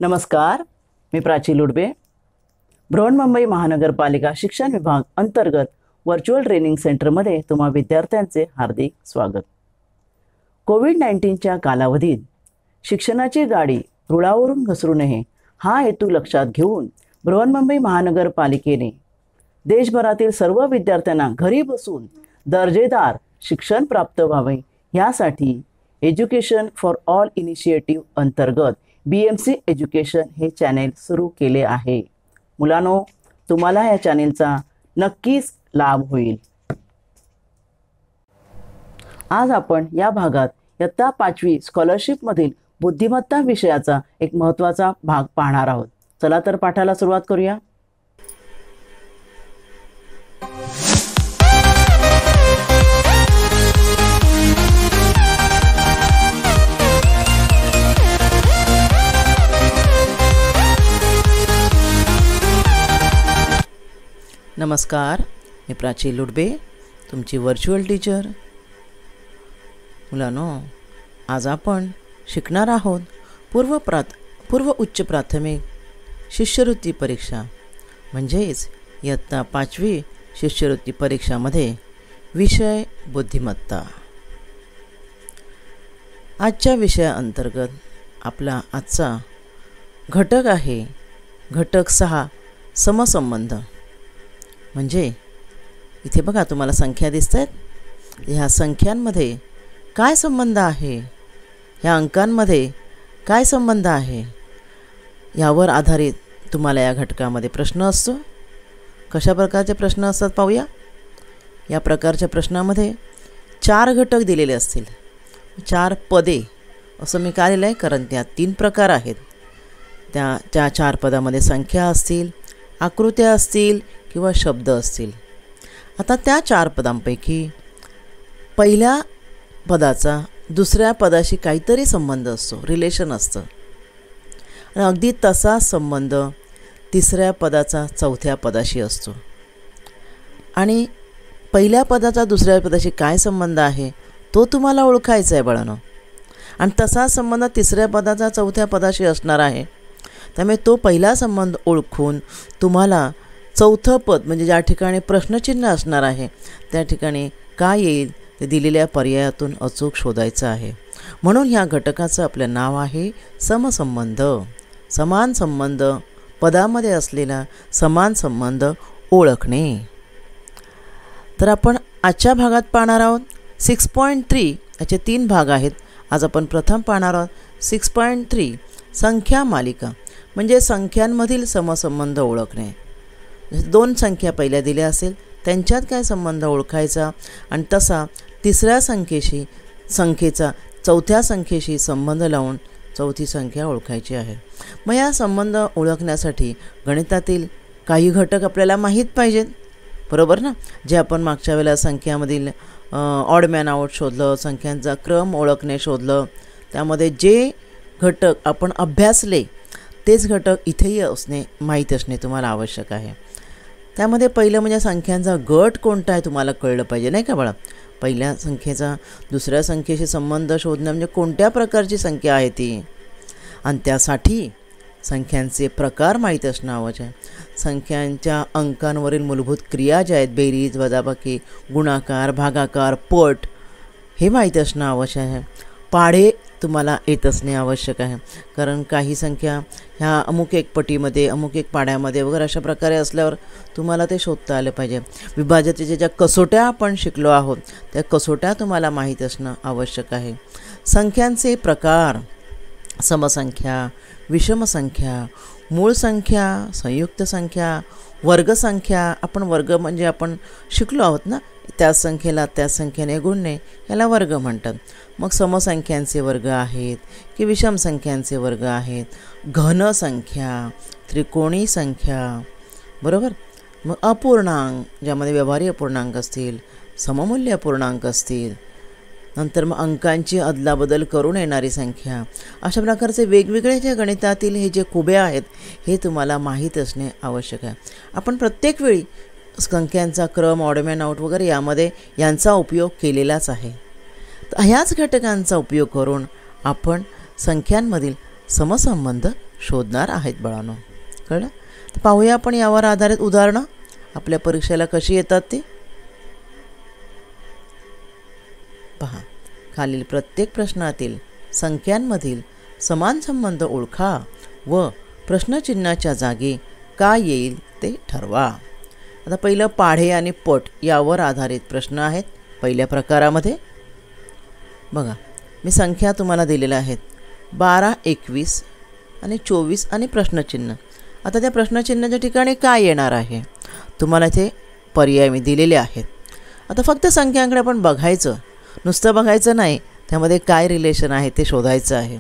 नमस्कार, मी प्राची लुडबे. बृहन्मुंबई महानगरपालिका शिक्षण विभाग अंतर्गत व्हर्च्युअल ट्रेनिंग सेंटरमध्ये तुम्हा विद्यार्थ्यांचे हार्दिक स्वागत. कोविड-19च्या कालावधीत शिक्षणाची गाडी रुळावरून घसरू नये हा हेतू लक्षात घेऊन बृहन्मुंबई महानगरपालिकेने देशभरातील सर्व विद्यार्थ्यांना घरी बसून दर्जेदार शिक्षण प्राप्त व्हावे यासाठी एज्युकेशन फॉर ऑल इनिशिएटिव्ह अंतर्गत BMC एज्युकेशन हे चॅनेल सुरू केले आहे. मुलांनो, तुम्हाला या चॅनेलचा नक्कीच लाभ होईल. आज आपण या भागात इयत्ता 5वी स्कॉलरशिपमधील बुद्धिमत्ता विषयाचा एक महत्त्वाचा भाग पाहणार आहोत. चला तर पाठाला सुरुवात करूया. नमस्कार, मी प्राची लुडबे, तुमची व्हर्च्युअल टीचर. मुलांनो, आज आपण शिकणार आहोत पूर्व उच्च प्राथमिक शिष्यवृत्ती परीक्षा म्हणजेच इयत्ता 5वी शिष्यवृत्ती परीक्षामध्ये विषय बुद्धिमत्ता. आजच्या विषयाअंतर्गत आपला आजचा घटक आहे घटक 6 समसंबंध. म्हणजे इथे बघा, तुम्हाला संख्या दिसत आहेत. ह्या संख्यांमध्ये काय संबंध आहे, ह्या अंकांमध्ये काय संबंध आहे, यावर आधारित तुम्हाला या घटकामध्ये प्रश्न असतो. कशा प्रकारचे प्रश्न असतात पाहूया. या प्रकारच्या प्रश्नामध्ये 4 घटक दिलेले असतील. 4 पदे असं मी का लिहिलं आहे, कारण त्या 3 प्रकार आहेत. त्या 4 पदामध्ये संख्या असतील, आकृत्या असतील किंवा शब्द असतील. आता त्या 4 पदांपैकी पहिल्या पदाचा दुसऱ्या पदाशी काहीतरी संबंध असतो, रिलेशन असतं. आणि अगदी तसा संबंध तिसऱ्या पदाचा चौथ्या पदाशी असतो. आणि पहिल्या पदाचा दुसऱ्या पदाशी काय संबंध आहे तो तुम्हाला ओळखायचा आहे बाळांनो. आणि तसा संबंध तिसऱ्या पदाचा चौथ्या पदाशी असणार आहे. त्यामुळे तो पहिला संबंध ओळखून तुम्हाला चौथं पद म्हणजे ज्या ठिकाणी प्रश्नचिन्ह असणार आहे त्या ठिकाणी काय येईल ते दिलेल्या पर्यायातून अचूक शोधायचं आहे. म्हणून ह्या घटकाचं आपलं नाव आहे समसंबंध. समान संबंध, पदामध्ये असलेला समान संबंध ओळखणे. तर आपण आजच्या भागात पाहणार आहोत 6.3. याचे 3 भाग आहेत. आज आपण प्रथम पाहणार आहोत 6.3 संख्या मालिका म्हणजे संख्यांमधील समसंबंध ओळखणे. 2 संख्या पहिल्या दिल्या असेल त्यांच्यात काय संबंध ओळखायचा आणि तसा तिसऱ्या संख्येचा चौथ्या संख्येशी संबंध लावून चौथी संख्या ओळखायची आहे. मग या संबंध ओळखण्यासाठी गणितातील काही घटक आपल्याला माहीत पाहिजेत, बरोबर ना. जे आपण मागच्या वेळेला संख्यामधील ऑड मॅन आउट शोधलं, संख्यांचा क्रम ओळखणे शोधलं. त्यामध्ये जे घटक आपण अभ्यासले तेच घटक इथेही माहीत असणे तुम्हाला आवश्यक आहे. त्यामध्ये पहिलं म्हणजे संख्यांचा गट कोणता आहे तुम्हाला कळलं पाहिजे, नाही का बाळा. पहिल्या संख्येचा दुसऱ्या संख्येशी संबंध शोधणं म्हणजे कोणत्या प्रकारची संख्या आहे ती. आणि त्यासाठी संख्यांचे प्रकार माहीत असणं आवश्यक आहे. संख्यांच्या अंकांवरील मूलभूत क्रिया ज्या आहेत, बेरीज, वजाबाकी, गुणाकार, भागाकार, पट, हे माहीत असणं आवश्यक आहे. पाढे तुम्हाला येत असणे आवश्यक आहे, कारण काही संख्या ह्या अमुक एक पटीमध्ये अमुक एक पाड्यामध्ये वगैरे अशा प्रकारे असल्यावर तुम्हाला ते शोधता आलं पाहिजे. विभाज्यतेच्या ज्या कसोट्या आपण शिकलो आहोत त्या कसोट्या तुम्हाला माहीत असणं आवश्यक आहे. संख्यांचे प्रकार समसंख्या, विषमसंख्या, मूळ संख्या, संयुक्त संख्या, वर्गसंख्या. आपण वर्ग म्हणजे आपण शिकलो आहोत ना, त्याच संख्येला त्याच संख्येने गुणणे याला वर्ग म्हणतात. मग समसंख्यांचे वर्ग आहेत की विषम संख्यांचे वर्ग आहेत, घन संख्या, त्रिकोणी संख्या, बरोबर. मग अपूर्णांक ज्यामध्ये व्यवहारी अपूर्णांक असतील, सममूल्य अपूर्णांक असतील. नंतर मग अंकांची अदलाबदल करून येणारी संख्या. अशा प्रकारचे वेगवेगळे जे गणितातील हे जे खुबे आहेत हे तुम्हाला माहीत असणे आवश्यक आहे. आपण प्रत्येक वेळी संख्यांचा क्रम, ऑड मॅन आउट वगैरे यामध्ये यांचा उपयोग केलेलाच आहे. ह्याच घटकांचा उपयोग करून आपण संख्यांमधील समसंबंध शोधणार आहेत बाळांनो. कळलं? तर पाहूया आपण यावर आधारित उदाहरणं आपल्या परीक्षेला कशी येतात ती. पहा, खालील प्रत्येक प्रश्नातील संख्यांमधील समान संबंध ओळखा व प्रश्नचिन्हाच्या जागी काय येईल ते ठरवा. आता पहिलं पाढे आणि पट यावर आधारित प्रश्न आहेत. पहिल्या प्रकारामध्ये बघा, मी संख्या तुम्हाला दिलेल्या आहेत 12, 21 आणि 24 आणि प्रश्नचिन्ह. आता त्या प्रश्नचिन्हाच्या ठिकाणी काय येणार आहे तुम्हाला इथे पर्याय मी दिलेले आहेत. आता फक्त संख्यांकडे आपण बघायचं, नुसतं बघायचं नाही, त्यामध्ये काय रिलेशन आहे ते शोधायचं आहे.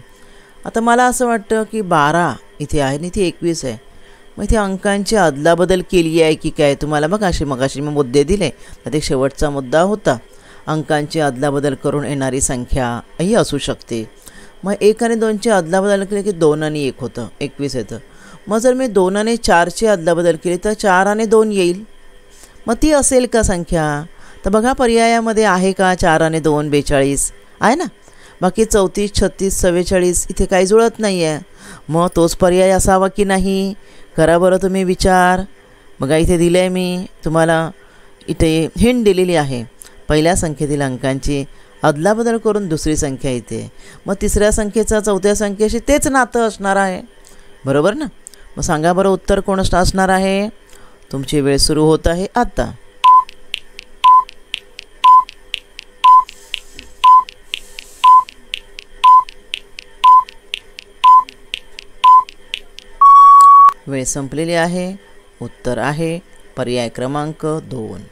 आता मला असं वाटतं की 12 इथे आहे आणि इथे 21 आहे. मग इथे अंकांची अदलाबदल केली आहे की काय. तुम्हाला बघा मगाशी मी मुद्दे दिले, तर एक शेवटचा मुद्दा होता अंकांची अदलाबदल करून येणारी संख्या ही असू शकते. मग 1 आणि 2ची अदलाबदल केली की 2 आणि 1 होतं, 21 येतं. मग जर मी 2 आणि 4ची अदलाबदल केली तर 4 आणि 2 येईल. मग ती असेल का संख्या. तर बघा पर्यायामध्ये आहे का 4 आणि 2 42 आहे ना. बाकी 34, 36, 44 इथे काही जुळत नाही आहे. मग तोच पर्याय असावा की नाही. करा बरं तुम्ही विचार. बघा इथे दिलं आहे मी तुम्हाला, इथे हिंट दिलेली आहे. पहिल्या संख्येतील अंकांची अदलाबदल करून दुसरी संख्या येते. मग तिसऱ्या संख्येचा चौथ्या संख्येशी तेच नातं असणार आहे, बरोबर ना. मग सांगा बरं उत्तर कोण असणार आहे. तुमची वेळ सुरू होत आहे आता. वेळ संपलेली आहे. उत्तर आहे पर्याय क्रमांक 2.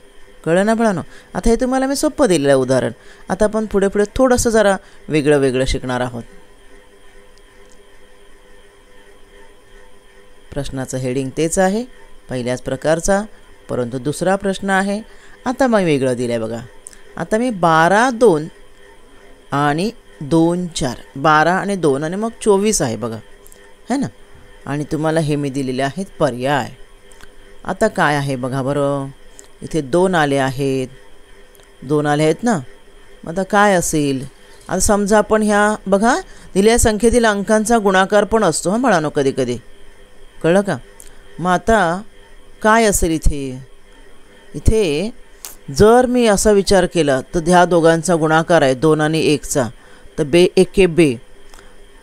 कळलं ना बाळांनो. आता हे तुम्हाला मी सोपं दिलेलं आहे उदाहरण. आता आपण पुढे थोडंसं जरा वेगळं शिकणार आहोत. प्रश्नाचं हेडिंग तेच आहे पहिल्याच प्रकारचा, परंतु दुसरा प्रश्न आहे. आता मग वेगळं दिलं आहे बघा. आता मी 12, 2 आणि 2, 4 12 आणि 2 आणि मग 24 आहे बघा, है ना. आणि तुम्हाला हे मी दिलेले आहेत पर्याय. आता काय आहे बघा बरं. इथे 2 आले आहेत, 2 आले आहेत ना. मग आता काय असेल. आता समजा आपण ह्या बघा दिलेल्या संख्येतील अंकांचा गुणाकार पण असतो हां बाळांनो कधी कधी. कळलं का. मग आता काय असेल इथे. इथे जर मी असा विचार केला तर ह्या दोघांचा गुणाकार आहे 2 आणि 1चा, तर बे एके बे.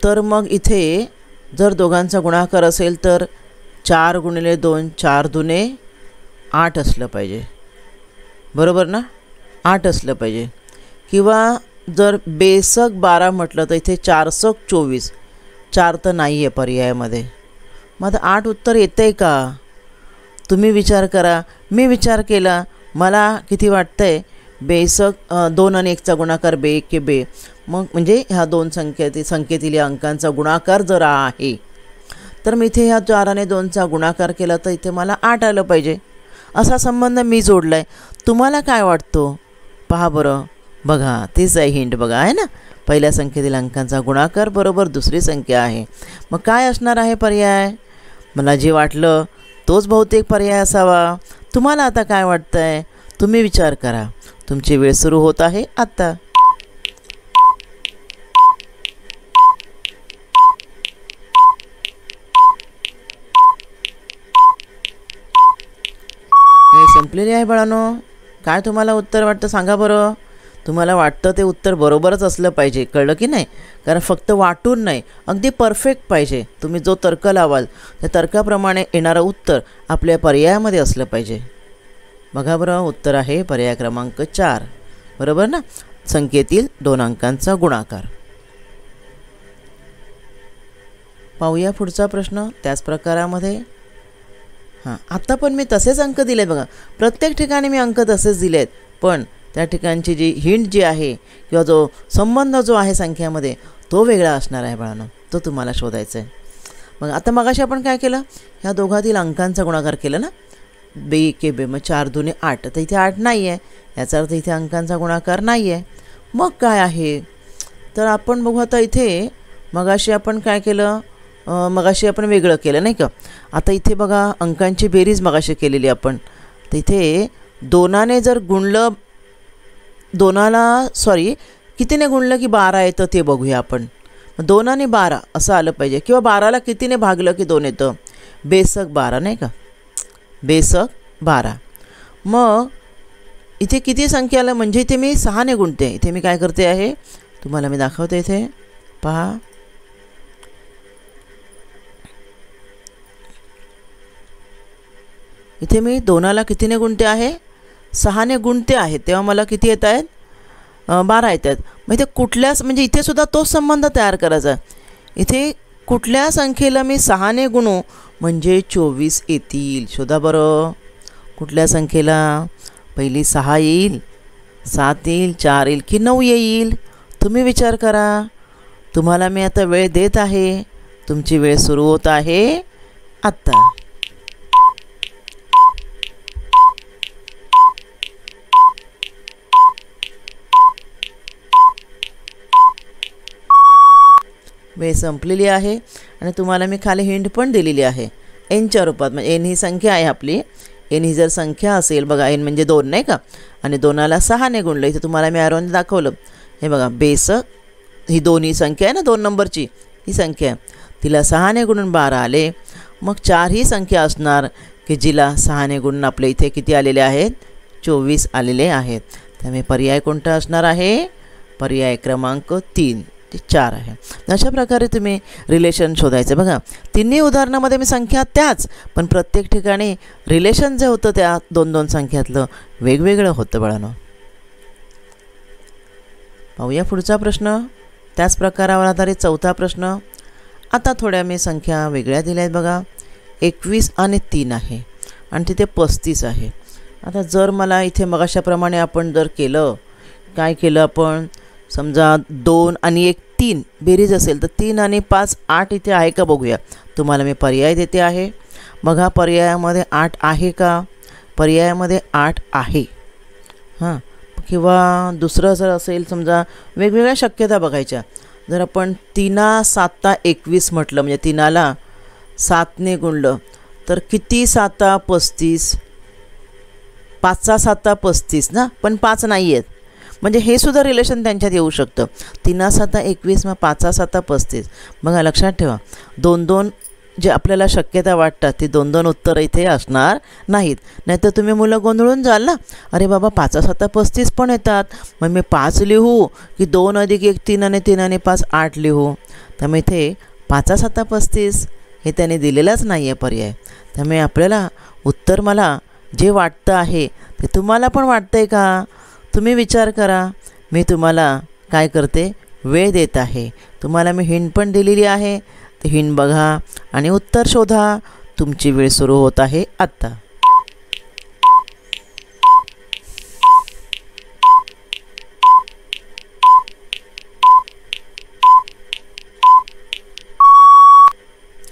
तर मग इथे जर दोघांचा गुणाकार असेल तर 4 गुणिले 2 4 दुने 8 असलं पाहिजे, बरोबर ना. 8 असलं पाहिजे. किंवा जर बेसक 12 म्हटलं तर इथे 4 सक 24, 4 तर नाही आहे पर्यायामध्ये. मग आता 8 उत्तर येतं आहे का. तुम्ही विचार करा. मी विचार केला, मला किती वाटतं आहे बेसक 2 आणि 1चा गुणाकार बे एके बे. मग म्हणजे ह्या दोन संख्येतील अंकांचा गुणाकार जर आहे तर मी इथे ह्या 4 आणि 2चा गुणाकार केला तर इथे मला 8 आलं पाहिजे. असा संबंध मी जोडला आहे. तुम्हाला काय वाटतो पहा बरं. बघा तेच आहे हिंट बघा आहे ना. पहिल्या संख्येतील अंकांचा गुणाकार बरोबर दुसरी संख्या आहे. मग काय असणार आहे पर्याय. मला जे वाटलं तोच बहुतेक पर्याय असावा. तुम्हाला आता काय वाटतं आहे तुम्ही विचार करा. तुमची वेळ सुरू होत आहे आता. वेळ संपलेली आहे बाळांनो. काय तुम्हाला उत्तर वाटतं सांगा बरं. तुम्हाला वाटतं ते उत्तर बरोबरच असलं पाहिजे, कळलं की नाही. कारण फक्त वाटून नाही, अगदी परफेक्ट पाहिजे. तुम्ही जो तर्क लावाल त्या तर्काप्रमाणे येणारं उत्तर आपल्या पर्यायामध्ये असलं पाहिजे. बघा बरं उत्तर आहे पर्याय क्रमांक 4, बरोबर ना. संख्येतील 2 अंकांचा गुणाकार. पाहूया पुढचा प्रश्न त्याच प्रकारामध्ये. हां आता पण मी तसेच अंक दिले बघा. प्रत्येक ठिकाणी मी अंक तसेच दिले आहेत, पण त्या ठिकाणची जी हिंट जी आहे किंवा जो संबंध जो आहे संख्यामध्ये तो वेगळा असणार आहे बाळांनो. तो तुम्हाला शोधायचा आहे. मग आता मगाशी आपण काय केलं, ह्या दोघातील अंकांचा गुणाकार केला ना. बे एके बे, मग 4 दुने 8. तर इथे 8 नाही आहे, याचा अर्थ इथे अंकांचा गुणाकार नाही आहे. मग काय आहे तर आपण बघू. आता इथे मगाशी आपण काय केलं, मगाशी आपण वेगळं केलं नाही का. आता इथे बघा अंकांची बेरीज मगाशी केलेली आपण. तर इथे 2ने जर गुणलं, 2ला कितीने गुणलं की 12 येतं ते बघूया आपण. 2 आणि 12 असं आलं पाहिजे, किंवा 12ला कितीने भागलं की 2 येतं, बेसक 12 नाही का, बेसक 12. मग इथे किती संख्या आलं म्हणजे इथे मी 6ने गुणते. इथे मी काय करते आहे तुम्हाला मी दाखवते. इथे पहा, इथे मी 2ला कितीने गुणते आहे, 6ने गुणते आहे, तेव्हा मला किती येत आहेत, 12 येत आहेत. मग इथे कुठल्याच म्हणजे इथे सुद्धा तोच संबंध तयार करायचा. इथे कुठल्या संख्येला मी 6ने गुणू म्हणजे 24 येतील. शोधा बरं कुठल्या संख्येला. पहिली 6 येईल, 7 येईल, 4 येईल की 9 येईल. तुम्ही विचार करा. तुम्हाला मी आता वेळ देत आहे. तुमची वेळ सुरू होत आहे आत्ता. वेळ संपलेली आहे आणि तुम्हाला मी खाली हिंट पण दिलेली आहे एनच्या रूपात. म्हणजे एन ही संख्या आहे आपली. एन ही जर संख्या असेल बघा, एन म्हणजे 2 नाही का, आणि 2ला 6ने गुणलं. इथे तुम्हाला मी ॲरोने दाखवलं. हे बघा बेस ही 2 ही संख्या आहे ना, 2 नंबरची ही संख्या आहे, तिला 6ने गुणून 12 आले. मग 4 ही संख्या असणार की जिला 6ने गुणून आपल्या इथे किती आलेले आहेत, 24 आलेले आहेत. त्यामुळे पर्याय कोणता असणार आहे, पर्याय क्रमांक 3 ते 4 आहे. अशा प्रकारे तुम्ही रिलेशन शोधायचं. बघा तिन्ही उदाहरणामध्ये मी संख्या त्याच, पण प्रत्येक ठिकाणी रिलेशन जे होतं त्या 2-2 संख्यातलं वेगवेगळं होतं बाळांनो. पाहूया पुढचा प्रश्न. त्याच प्रकारावर आधारित 4था प्रश्न. आता थोड्या मी संख्या वेगळ्या दिल्या आहेत बघा. 21 आणि 3 आहे आणि तिथे 35 आहे. आता जर मला इथे मगाशाप्रमाणे आपण जर केलं, काय केलं आपण, समजा 2 आणि 1 3 बेरीज असेल तर 3 आणि 5 8 इथे आहे का बघूया. तुम्हाला मी पर्याय देते आहे. बघा पर्यायामध्ये 8 आहे का, पर्यायामध्ये 8 आहे. हां, किंवा दुसरं जर असेल समजा वेगवेगळ्या शक्यता बघायच्या. जर आपण 3 7 21 म्हटलं म्हणजे 3ला 7ने गुणलं तर किती 7 35, 5 7 35 ना, पण 5 नाही आहेत. म्हणजे हे सुद्धा रिलेशन त्यांच्यात येऊ शकतं. 3 7 21 मग 5 7 35. बघा लक्षात ठेवा, 2-2 जे आपल्याला शक्यता वाटतात ती 2-2 उत्तरं इथे असणार नाहीत. नाहीतर तुम्ही मुलं गोंधळून जाल ना, अरे बाबा 5 7 35 पण येतात, मग मी 5 लिहू की 2 अधिक 1 3 आणि 3 आणि 5 8 लिहू. त्यामुळे इथे 5 7 35 हे त्याने दिलेलंच नाही आहे पर्याय. त्यामुळे आपल्याला उत्तर मला जे वाटतं आहे ते तुम्हाला पण वाटतं आहे का, तुम्ही विचार करा. मी तुम्हाला काय करते, वेळ देत आहे. तुम्हाला मी हिंट पण दिलेली आहे. ते हिंट बघा आणि उत्तर शोधा. तुमची वेळ सुरू होत आहे आत्ता.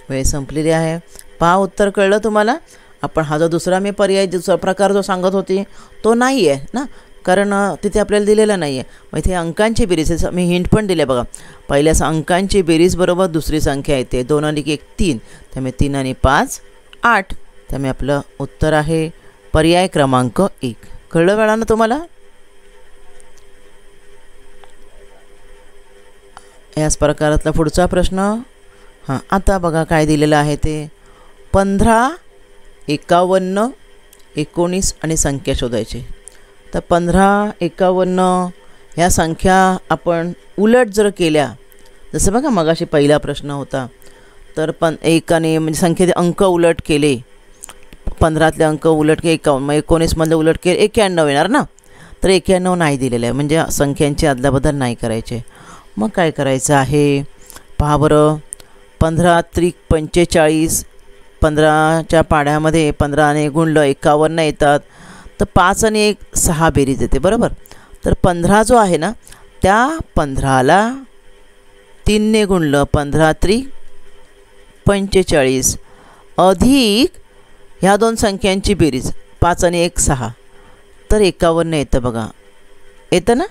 वेळ संपलेली आहे. पहा उत्तर कळलं तुम्हाला. आपण हा जो दुसरा मी पर्याय दुसरा प्रकार जो सांगत होती तो नाही आहे ना, कारण तिथे आपल्याला दिलेलं नाही आहे. मग इथे अंकांची बेरीज मी हिंट पण दिले बघा. पहिल्या अंकांची बेरीज बरोबर दुसरी संख्या येते 2 अधिक 1 3. त्यामुळे 3 आणि 5 8. त्यामुळे आपलं उत्तर आहे पर्याय क्रमांक 1. कळलं बाळांनो तुम्हाला. याच प्रकारातला पुढचा प्रश्न. हां, आता बघा काय दिलेलं आहे ते. 15 51 19 आणि संख्या शोधायची. तर 15 51 ह्या संख्या आपण उलट जर केल्या, जसं बघा मगाशी पहिला प्रश्न होता, तर 1 आणि म्हणजे संख्येचे अंक उलट केले, 15तले अंक उलट केले 51, मग 19मधले उलट केले 91 येणार ना. तर 91 नाही दिलेलं आहे, म्हणजे संख्यांची अदलाबदल नाही करायचे. मग काय करायचं आहे पहा बरं. 15 त्रिक 45, 15च्या पाढ्यामध्ये 15ने गुणलं 51 येतात. तर 5 आणि 1 6 बेरीज येते बरोबर. तर 15 जो आहे ना, त्या 15ला 3ने गुणलं 15 त्रिक 45 अधिक ह्या 2 संख्यांची बेरीज 5 आणि 1 6, तर 51 येतं बघा. येतं ना,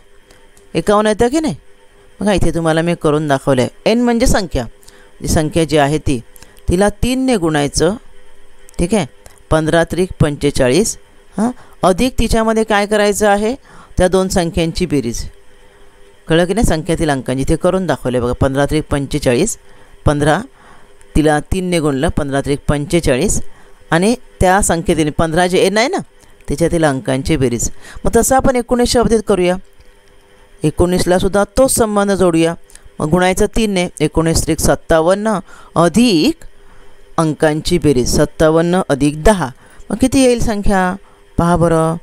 51 येतं की नाही. बघा इथे तुम्हाला मी करून दाखवलं आहे. एन म्हणजे संख्या, जी संख्या जी आहे ती, तिला 3ने गुणायचं, ठीक आहे. 15 त्रिक 45 हां, अधिक तिच्यामध्ये काय करायचं आहे, त्या 2 संख्यांची बेरीज. कळलं की नाही संख्यातील अंकांची इथे करून दाखवले बघा. 15 त्रिक 45, 15 तिला 3ने गुणलं, 15 त्रिक 45 आणि त्या संख्येतील 15 जे एन आहे ना त्याच्यातील अंकांची बेरीज. मग तसं आपण 19च्या बाबतीत करूया. 19ला सुद्धा तोच संबंध जोडूया. मग गुणायचं 3ने. 19 त्रिक 57 अधिक अंकांची बेरीज 57 अधिक 10. मग किती येईल संख्या पहा बरं.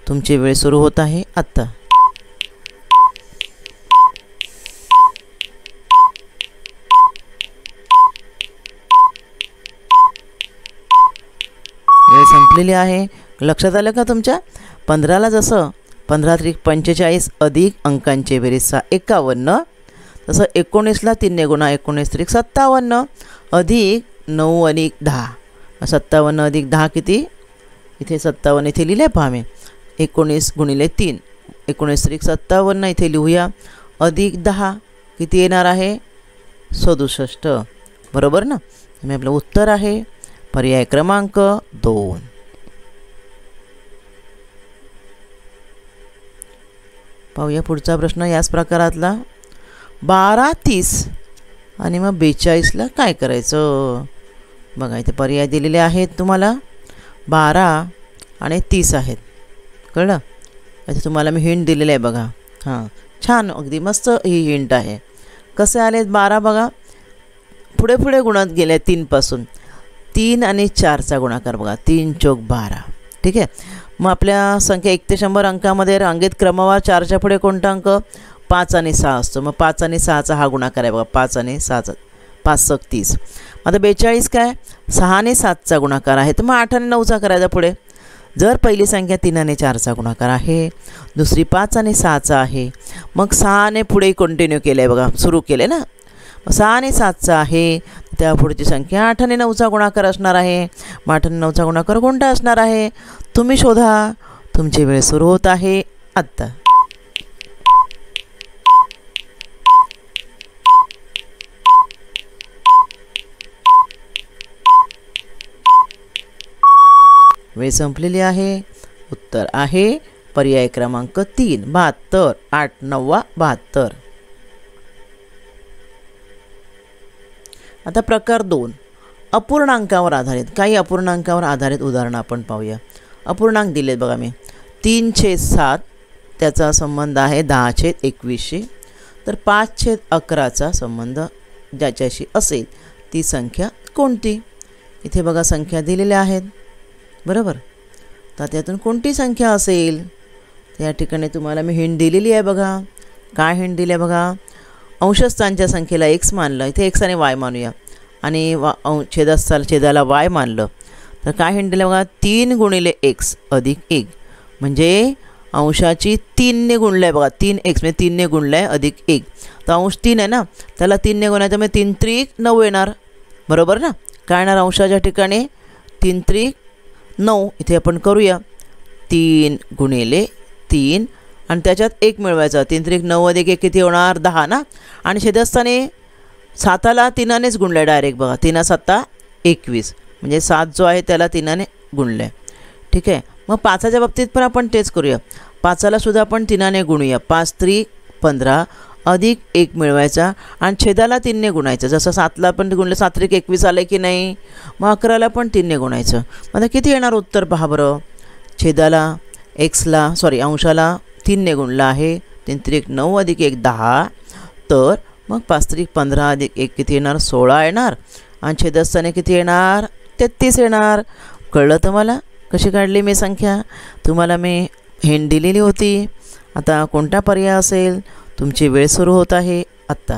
तुमची वेळ सुरू होत आहे आत्ता. वेळ संपलेली आहे. लक्षात आलं का तुमच्या. 15ला जसं 15 त्रिक 45 अधिक अंकांची बेरीज 51, तसं 19ला 3ने गुणा. 19 त्रिक 57 अधिक 9 अधिक 10. 57 अधिक 10 किती. इथे 57 इथे लिहिले पहा मी. 19 गुणिले 3 19 त्रिक 57 इथे लिहूया. अधिक 10 किती येणार आहे 67. बरोबर ना. मी आपलं उत्तर आहे पर्याय क्रमांक 2. पाहूया पुढचा प्रश्न याच प्रकारातला. 12, 30 आणि मग 42ला काय करायचं. बघा इथे पर्याय दिलेले आहेत तुम्हाला. 12 आणि 30 आहेत. कळलं. इथे तुम्हाला मी हिंट दिलेलं आहे बघा. हां छान अगदी मस्त ही हिंट आहे. कसे आलेत 12 बघा पुढे पुढे गुणत गेले 3पासून. 3 आणि 4चा गुणाकार बघा. 3 चौक 12. ठीक आहे. मग आपल्या संख्या 1 ते 100 अंकामध्ये रांगेत क्रमवार 4च्या पुढे कोणता अंक 5 आणि 6 असतो. मग 5 आणि 6चा हा गुणाकार आहे बघा. 5 आणि 6चा 5 सक 30. आता 42 काय 6 आणि 7चा गुणाकार आहे. तर मग 8 आणि 9चा करायचा पुढे. जर पहिली संख्या 3 आणि 4चा गुणाकार आहे, दुसरी 5 आणि 6चा आहे, मग 6ने पुढे कंटिन्यू केलं आहे बघा. सुरू केलं आहे ना. 6 आणि 7चा आहे. त्या पुढची संख्या 8 आणि 9चा गुणाकार असणार आहे. मग 8 आणि 9चा गुणाकार कोणता असणार आहे तुम्ही शोधा. तुमची वेळ सुरू होत आहे आत्ता. वेळ संपलेली आहे. उत्तर आहे पर्याय क्रमांक 3 72. 8 9 72. आता प्रकार 2 अपूर्णांकावर आधारित. काही अपूर्णांकावर आधारित उदाहरणं आपण पाहूया. अपूर्णांक दिलेत बघा मी. 3/7 त्याचा संबंध आहे 10/21शी. तर 5/11चा संबंध ज्याच्याशी असेल ती संख्या कोणती. इथे बघा संख्या दिलेल्या आहेत. बरोबर. तर त्यातून कोणती संख्या असेल त्या ठिकाणी तुम्हाला मी हिंट दिलेली आहे बघा. काय हिंट दिली आहे बघा. अंशस्थानच्या संख्येला x मानलं. इथे x आणि y मानूया आणि छेदाला y मानलं तर काय हिंट दिलं बघा. 3 गुणिले x अधिक 1 म्हणजे अंशाची 3ने गुणलं आहे बघा. 3x म्हणजे 3ने गुणलं आहे अधिक 1. तर अंश 3 आहे ना त्याला 3ने गुणायचं म्हणजे 3 त्रिक 9 येणार. बरोबर ना. काय येणार अंशाच्या ठिकाणी 3 त्रिक 9. इथे आपण करूया 3 गुणिले 3 आणि त्याच्यात 1 मिळवायचा. 3 त्रिक 9 अधिक 1 किती होणार 10 ना. आणि छेदस्थानी 7ला 3नेच गुणलं आहे डायरेक्ट बघा. 3 7 21 म्हणजे 7 जो आहे त्याला 3ने गुणलं आहे. ठीक आहे. मग 5च्या बाबतीत पण आपण तेच करूया. 5ला सुद्धा आपण 3ने गुणूया. 5 त्रिक 15 अधिक 1 मिळवायचा आणि छेदाला 3ने गुणायचं. जसं 7ला पण गुणलं 7 त्रिक 21 आलं की नाही. मग 11ला पण 3ने गुणायचं. मग किती येणार उत्तर पहा बरं. छेदाला अंशाला 3ने गुणलं आहे. 3 त्रिक 9 अधिक 1 10. तर मग 5 त्रिक 15 अधिक 1 किती येणार 16 येणार. आणि छेदस्थानी किती येणार 33 येणार. कळलं तुम्हाला कशी काढली मी संख्या. तुम्हाला मी हिंट दिलेली होती. आता कोणता पर्याय असेल. तुमची वेळ सुरू होत आहे आत्ता.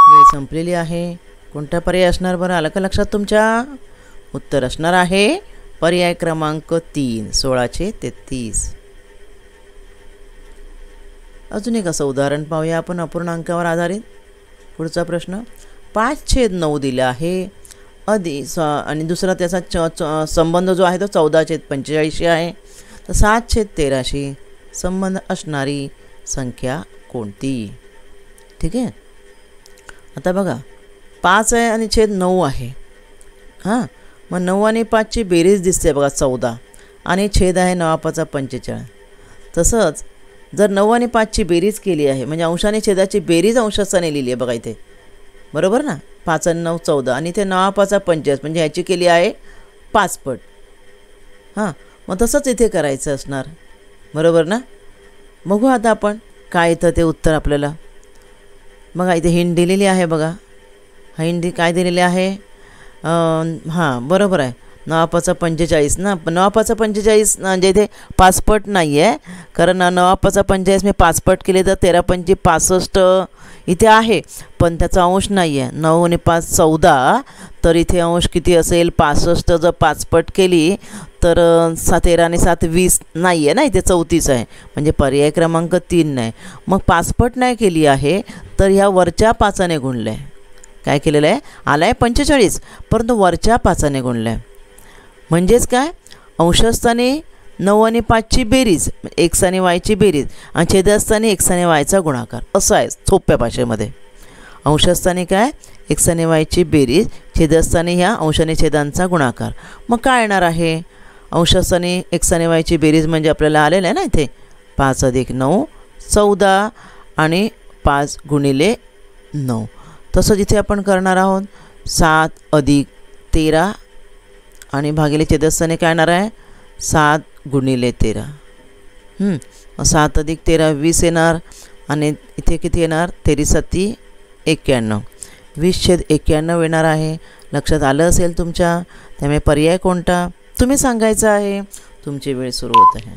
वेळ संपलेली आहे. कोणता पर्याय असणार बरं आलं का लक्षात तुमच्या. उत्तर असणार आहे पर्याय क्रमांक 3 16/33. अजून एक असं उदाहरण पाहूया आपण अपूर्णांकावर आधारित. पुढचा प्रश्न 5/9 दिला आहे आणि दुसरा त्याचा संबंध जो आहे तो 14/45 आहे. तर 7/13शी संबंध असणारी संख्या कोणती. ठीक आहे. आता बघा 5 आहे आणि छेद 9 आहे. हां, मग 9 आणि 5ची बेरीज दिसते बघा 14 आणि छेद आहे 9 5 45. तसंच जर 9 आणि 5ची बेरीज केली आहे म्हणजे अंशाने छेदाची बेरीज अंशस्थानी लिहिली आहे बघा इथे, बरोबर ना. 5 आणि 9 14 आणि ते 9 5 45 म्हणजे ह्याची केली आहे 5 पट. हां, मग तसंच इथे करायचं असणार, बरोबर ना. बघू आता आपण काय येतं ते उत्तर आपल्याला. बघा इथे हिंट दिलेली आहे बघा. हा हिंट काय दिलेली आहे, हां बरोबर आहे 9 5 45 ना. 9 5 45 म्हणजे इथे 5 पट नाही आहे, कारण 9 5 45 मी 5 पट केले तर 13 पंचे 65 इथे आहे, पण त्याचा अंश नाही आहे. 9 आणि 5 14, तर इथे अंश किती असेल 65. जर 5 पट केली तर 13 आणि 7 20 नाही आहे ना, इथे 34 आहे, म्हणजे पर्याय क्रमांक 3 नाही. मग 5 पट नाही केली आहे तर ह्या वरच्या 5ने गुणलं आहे. काय केलेलं आहे, आला आहे 45, परंतु वरच्या 5ने गुणलं आहे. म्हणजेच काय, अंशस्थानी 9 आणि 5ची बेरीज x आणि y ची बेरीज आणि छेदस्थानी x आणि y चा गुणाकार, असं आहे सोप्या भाषेमध्ये. अंशस्थानी काय, x आणि y ची बेरीज, छेदस्थानी ह्या अंश आणि छेदांचा गुणाकार. मग काय येणार आहे, अंशस्थानी x आणि y ची बेरीज म्हणजे आपल्याला आलेलं आहे ना इथे 5 + 9 14 आणि 5 × 9. तसंच इथे आपण करणार आहोत 7 + 13 आणि भागिले छेदस्थानी काय येणार आहे 7 × 13. मग 7 + 13 20 येणार आणि इथे किती येणार 13 7 91, 20/91 येणार आहे. लक्षात आलं असेल तुमच्या. त्यामुळे पर्याय कोणता तुम्ही सांगायचं आहे. तुमची वेळ सुरू होत आहे.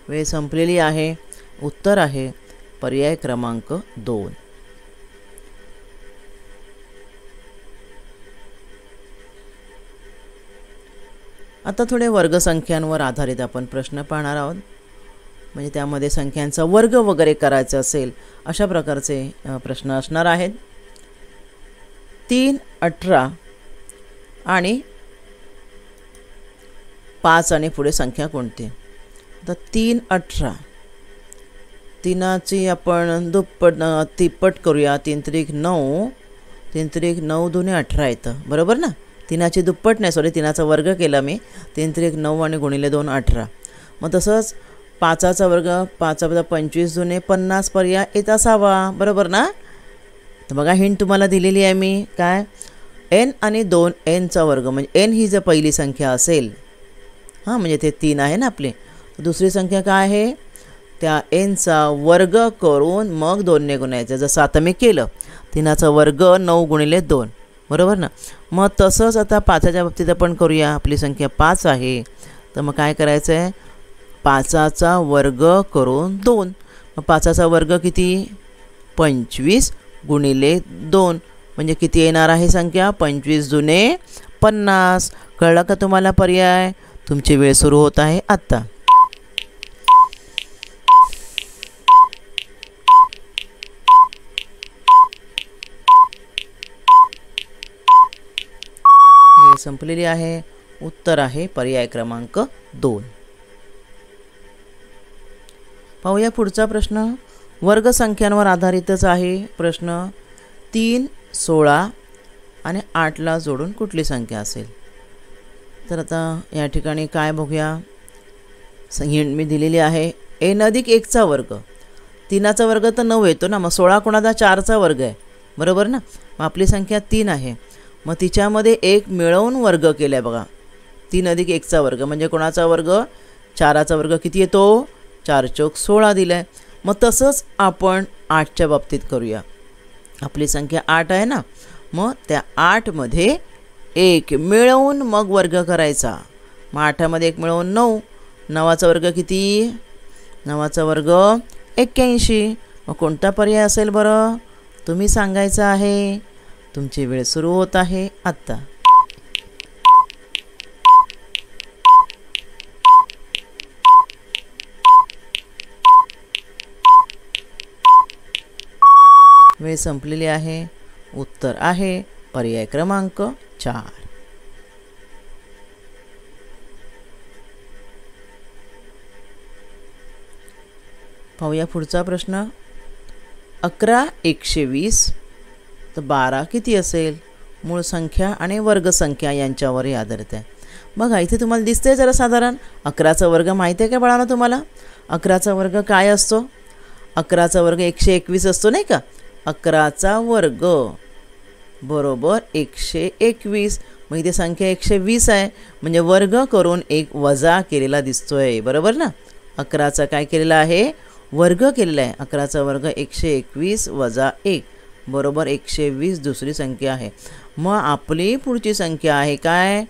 वेळ संपलेली आहे. उत्तर आहे पर्याय क्रमांक 2. आता थोडे वर्गसंख्यांवर आधारित आपण प्रश्न पाहणार आहोत. म्हणजे त्यामध्ये संख्यांचा वर्ग वगैरे करायचा असेल अशा प्रकारचे प्रश्न असणार आहेत. 3 18 आणि 5 आणि पुढे संख्या कोणती. तर 3 18, तीनाची आपण तिप्पट करूया. 3 त्रिक 9, 3 त्रिक 9 2 18 येतं, बरोबर ना. तीनाची दुप्पट नाही, सॉरी तीनाचा वर्ग केला मी. 3 त्रिक 9 आणि गुणिले 2 18. मग तसंच 5चा वर्ग 5 + 25 2 50 पर्याय येत असावा, बरोबर ना. तर बघा हिंट तुम्हाला दिलेली आहे मी. काय, n आणि 2 nचा वर्ग म्हणजे n ही जर पहिली संख्या असेल, हां म्हणजे ते 3 आहे ना आपले, दुसरी संख्या काय आहे त्या nचा वर्ग करून मग 2ने गुणायचं. जसं आता मी केलं 3चा वर्ग 9 × 2, बरोबर ना. मग तसंच आता 5च्या बाबतीत आपण करूया. आपली संख्या 5 आहे, तर मग काय करायचं आहे 5चा वर्ग करून 2. मग 5चा वर्ग किती 25 × 2 म्हणजे किती येणार आहे संख्या 25 दुने 50. कळलं का तुम्हाला पर्याय. तुमची वेळ सुरू होत आहे आत्ता. वेळ संपलेली आहे. उत्तर आहे पर्याय क्रमांक 2. पाहूया पुढचा प्रश्न. वर्गसंख्यांवर आधारितच आहे प्रश्न. 3 16 आणि 8ला जोडून कुठली संख्या असेल. तर आता या ठिकाणी काय बघूया. हिंट मी दिलेली आहे. n + 1चा वर्ग. 3चा वर्ग तर 9 येतो ना. मग 16 कोणाचा 4चा वर्ग आहे, बरोबर ना. मग आपली संख्या 3 आहे. मग तिच्यामध्ये 1 मिळवून वर्ग केला आहे बघा. 3 + 1चा वर्ग म्हणजे कोणाचा वर्ग 4चा वर्ग किती येतो 4 चौक 16 दिला आहे. मग तसंच आपण 8च्या बाबतीत करूया. आपली संख्या 8 आहे ना. मग त्या 8मध्ये 1 मिळवून मग वर्ग करायचा. मग 8मध्ये 1 मिळवून 9. 9चा वर्ग किती 9चा वर्ग 81. मग कोणता पर्याय असेल बरं तुम्ही सांगायचं आहे. तुमची वेळ सुरू होत आहे आत्ता. वेळ संपलेली आहे. उत्तर आहे पर्याय क्रमांक 4. पाहूया पुढचा प्रश्न. 11 120 तर 12 किती असेल? मूळ संख्या आणि वर्गसंख्या यांच्यावरही आधारित आहे. बघा इथे तुम्हाला दिसतंय जरा साधारण 11चा वर्ग माहिती आहे का बाळांनो तुम्हाला? 11चा वर्ग काय असतो? 11चा वर्ग 121 असतो नाही का? 11चा वर्ग बरोबर 121. मग इथे संख्या 120 आहे म्हणजे वर्ग करून 1 वजा केलेला दिसतोय, बरोबर ना? 11चा काय केलेला आहे? वर्ग केलेला आहे. 11चा वर्ग 121 वजा 1 बरोबर 120 दुसरी संख्या आहे. मग आपली पुढची संख्या आहे काय?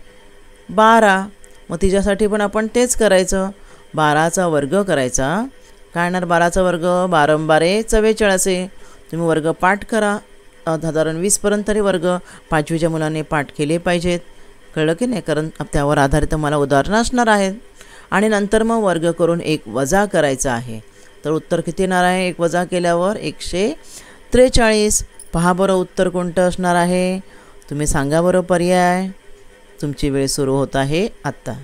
12. मग तिच्यासाठी पण आपण तेच करायचं, 12चा वर्ग करायचा. काय येणार 12चा वर्ग? 12 12 44. तुम्ही वर्ग पाठ करा, साधारण 20पर्यंत तरी वर्ग 5वीच्या मुलांनी पाठ केले पाहिजेत. कळलं की नाही? कारण त्यावर आधारित मला उदाहरणं असणार आहेत. आणि नंतर मग वर्ग करून 1 वजा करायचा आहे. तर उत्तर किती येणार आहे 1 वजा केल्यावर? 143. पहा बरं उत्तर कोणतं असणार आहे? तुम्ही सांगा बरं पर्याय. तुमची वेळ सुरू होत आहे आत्ता.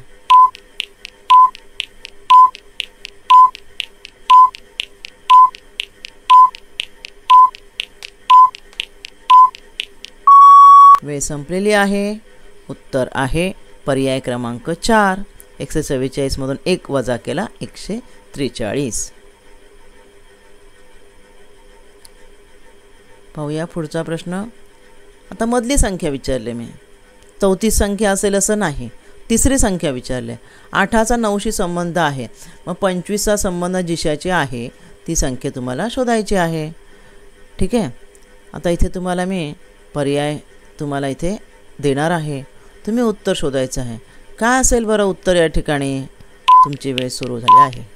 वेळ संपलेली आहे. उत्तर आहे पर्याय क्रमांक 4. 144 मधून 1 वजा केला 143. पाहूया पुढचा प्रश्न. आता मधली संख्या विचारले मी, चौथी संख्या असेल असं नाही, तिसरी संख्या विचारले. 8चा 9शी संबंध आहे, मग 25चा संबंध जिशाची आहे ती संख्या तुम्हाला शोधायची आहे. ठीक आहे. आता इथे तुम्हाला मी पर्याय तुम्हाला इथे देणार आहे, तुम्ही उत्तर शोधायचं आहे. काय असेल बरं उत्तर या ठिकाणी? तुमची वेळ सुरू झाली आहे.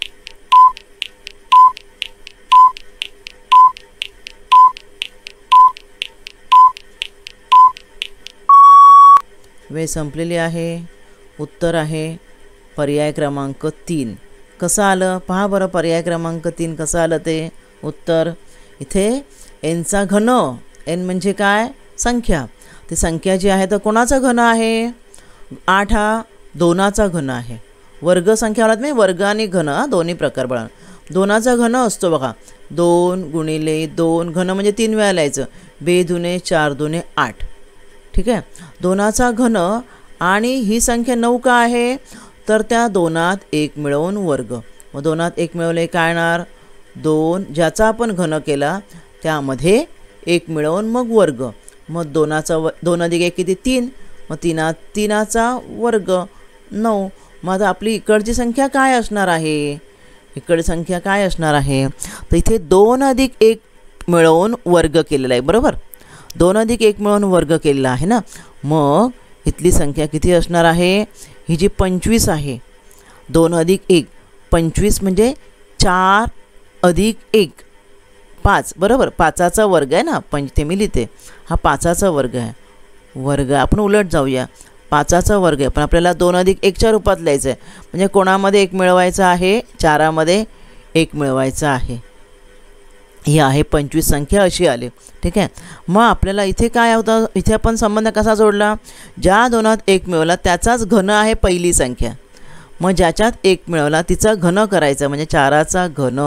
वेळ संपलेली आहे. उत्तर आहे पर्याय क्रमांक 3. कसं आलं पहा बरं, पर्याय क्रमांक 3 कसं आलं ते उत्तर? इथे एनचा घन, एन म्हणजे काय? संख्या. ती संख्या जी आहे तर कोणाचा घन आहे? 8 हा 2चा घन आहे. वर्ग संख्या आलात नाही, वर्ग आणि घन दोन्ही प्रकार बघा. 2चा घन असतो बघा, 2 गुणिले 2, घन म्हणजे 3 वेळा लिहायचं. 2 दुने 4 दुने 8. ठीक आहे. 2चा घन आणि ही संख्या 9 का आहे? तर त्या 2त 1 मिळवून वर्ग. मग 2त 1 मिळवले काय येणार? 2 ज्याचा आपण घन केला त्यामध्ये 1 मिळवून मग वर्ग. मग 2 अधिक 1 किती? 3. मग 3चा वर्ग 9. मग आता आपली इकडची संख्या काय असणार आहे? इकडची संख्या काय असणार आहे? तर इथे 2 अधिक 1 मिळवून वर्ग केलेला आहे, बरोबर? 2 अधिक 1 मिळवून वर्ग केलेला आहे ना. मग इथली संख्या किती असणार आहे? ही जी 25 आहे, 2 अधिक 1 25 म्हणजे 4 अधिक 1 5, बरोबर? 5चा वर्ग आहे ना, ते मी लिहिते. हा 5चा वर्ग आहे. वर्ग आपण उलट जाऊया, 5चा वर्ग आहे पण आपल्याला 2 अधिक 1च्या रूपात लिहायचं आहे. म्हणजे कोणामध्ये 1 मिळवायचा आहे? 4मध्ये 1 मिळवायचा आहे. ही आहे 25 संख्या, अशी आली. ठीक आहे. मग आपल्याला इथे काय होतं? इथे आपण संबंध कसा जोडला? ज्या 2त 1 मिळवला त्याचाच घन आहे पहिली संख्या. मग ज्याच्यात 1 मिळवला तिचा घन करायचा, म्हणजे 4चा घन.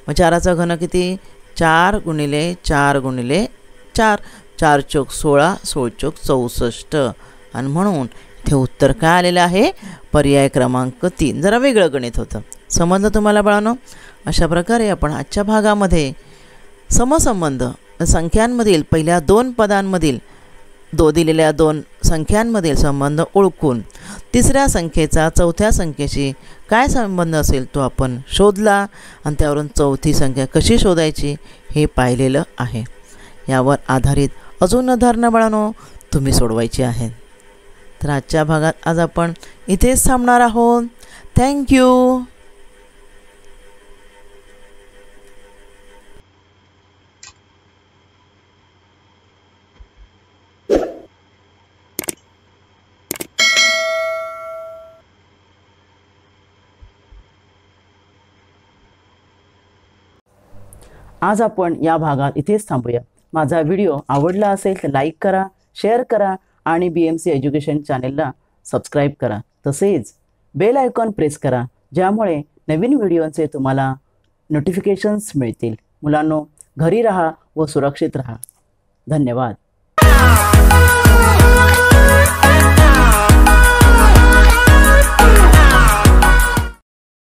मग 4चा घन किती? 4 गुणिले 4 गुणिले 4. 4 चोक 16, 16 चोक 64. आणि म्हणून इथे उत्तर काय आलेलं आहे? पर्याय क्रमांक 3. जरा वेगळं गणित होतं. समजलं तुम्हाला बाळांनो? अशा प्रकारे आपण आजच्या भागामध्ये समसंबंध संख्यांमधील पहिल्या 2 पदांमधील दिलेल्या 2 संख्यांमधील संबंध ओळखून तिसऱ्या संख्येचा चौथ्या संख्येशी काय संबंध असेल तो आपण शोधला आणि त्यावरून चौथी संख्या कशी शोधायची हे पाहिलेलं आहे. यावर आधारित अजून उदाहरणं बाळांनो तुम्ही सोडवायची आहेत. तर आजच्या भागात आज आपण इथेच थांबणार आहोत. थँक्यू. आज आपण या भागात इथेच थांबूया. माझा व्हिडिओ आवडला असेल तर लाईक करा, शेअर करा आणि BMC एज्युकेशन चॅनेलला सबस्क्राईब करा. तसेच बेल आयकॉन प्रेस करा, ज्यामुळे नवीन व्हिडिओचे तुम्हाला नोटिफिकेशन्स मिळतील. मुलांनो, घरी राहा व सुरक्षित राहा. धन्यवाद.